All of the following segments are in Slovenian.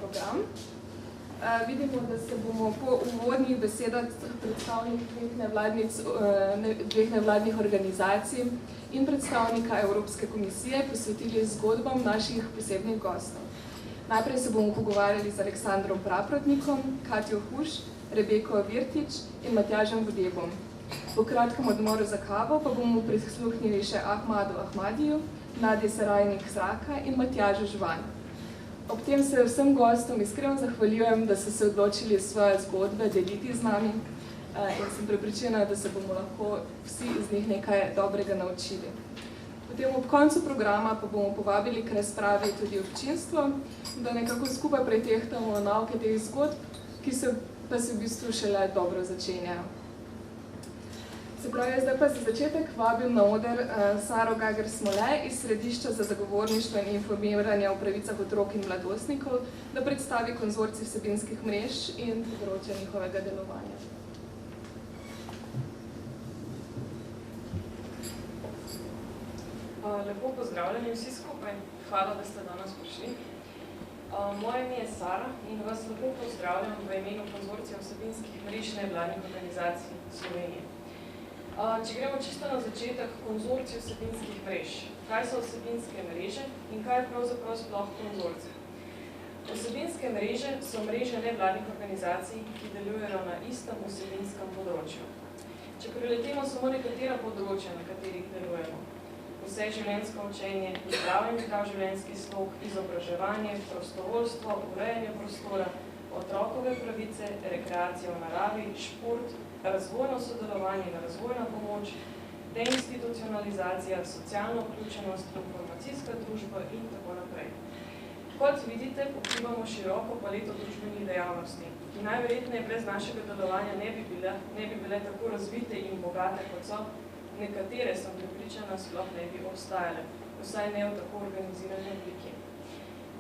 program. Vidimo, da se bomo po uvodnih besedah predstavnikov dveh nevladnih organizacij in predstavnika Evropske komisije posvetili zgodbam naših posebnih gostov. Najprej se bomo pogovarjali z Aleksandrom Praprotnikom, Katjo Huš, Rebeko Virtič in Matjažem Vodebom. Po kratkem odmoru za kavo pa bomo prisluhnili še Ahmadu Ahmadiju, Nadi Sarajnik Zraka in Matjažu Žvan. Ob tem se vsem gostom iskreno zahvaljujem, da so se odločili svoje zgodbe deliti z nami in sem prepričana, da se bomo lahko vsi iz njih nekaj dobrega naučili. Potem ob koncu programa pa bomo povabili k razpravi tudi občinstvo, da nekako skupaj pretehtamo nauke teh zgodb, ki pa se v bistvu šele dobro začenjajo. Se pravi, zdaj pa za začetek vabim na oder Saro Smole iz Središča za zagovorništvo in informiranje o pravicah otrok in mladostnikov, da predstavi konzorcij vsebinskih mrež in področja njihovega delovanja. Lepo pozdravljeni vsi skupaj. Hvala, da ste danes prišli. Moje ime je Sara in vas lepo pozdravljam v imenu konzorcija vsebinskih mrež nevladnih organizacij Slovenije. Če gremo čisto na začetek, konzorcij vsebinskih mrež. Kaj so vsebinske mreže in kaj je pravzaprav sploh konzorcij? Vsebinske mreže so mreže nevladnih organizacij, ki delujejo na istem vsebinskem področju. Če preletimo samo nekatera področja, na katerih delujemo, vseživljenjsko učenje, zdrav in zdrav življenjski slog, izobraževanje, prostovoljstvo, urejanje prostora, otrokove pravice, rekreacija v naravi, šport, razvojno sodelovanje in razvojna pomoč, deinstitucionalizacija, socialna vključenost, informacijska družba in tako naprej. Kot vidite, pokrivamo široko paleto družbenih dejavnosti, ki najverjetneje brez našega delovanja ne bi bile tako razvite in bogate, kot so, nekatere sem prepričana, sploh ne bi obstajale, vsaj ne v tako organizirani obliki.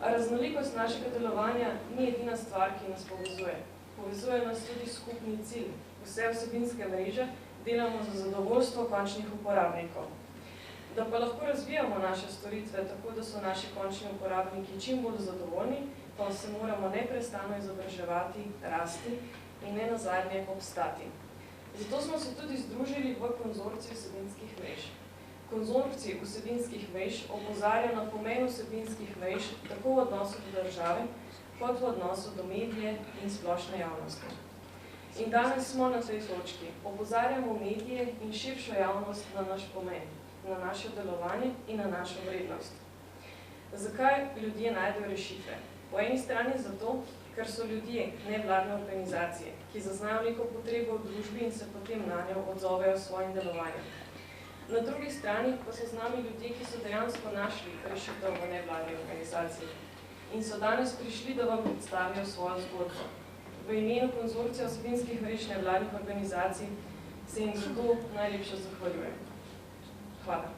A raznolikost našega delovanja ni edina stvar, ki nas povezuje. Povezuje nas tudi skupni cilj. Vse vsebinske mreže delamo za zadovoljstvo končnih uporabnikov. Da pa lahko razvijamo naše storitve tako, da so naši končni uporabniki čim bolj zadovoljni, pa se moramo neprestano izobraževati, rasti in ne nazadnje obstati. Zato smo se tudi združili v konzorcij vsebinskih mrež. Konzorcij vsebinskih mrež opozarja na pomen vsebinskih mrež tako v odnosu do države, kot v odnosu do medije in splošne javnosti. In danes smo na tej točki. Opozarjamo medije in širšo javnost na naš pomen, na naše delovanje in na našo vrednost. Zakaj ljudje najdejo rešitve? Po eni strani zato, ker so ljudje nevladne organizacije, ki zaznajo neko potrebo v družbi in se potem na njo odzovejo s svojim delovanjem. Na drugi strani pa so z nami ljudje, ki so dejansko našli rešitev v nevladni organizaciji in so danes prišli, da vam predstavijo svojo zgodbo. V imenu konzorcija vsebinskih mrež nevladnih organizacij se jim zato najlepše zahvaljujem. Hvala.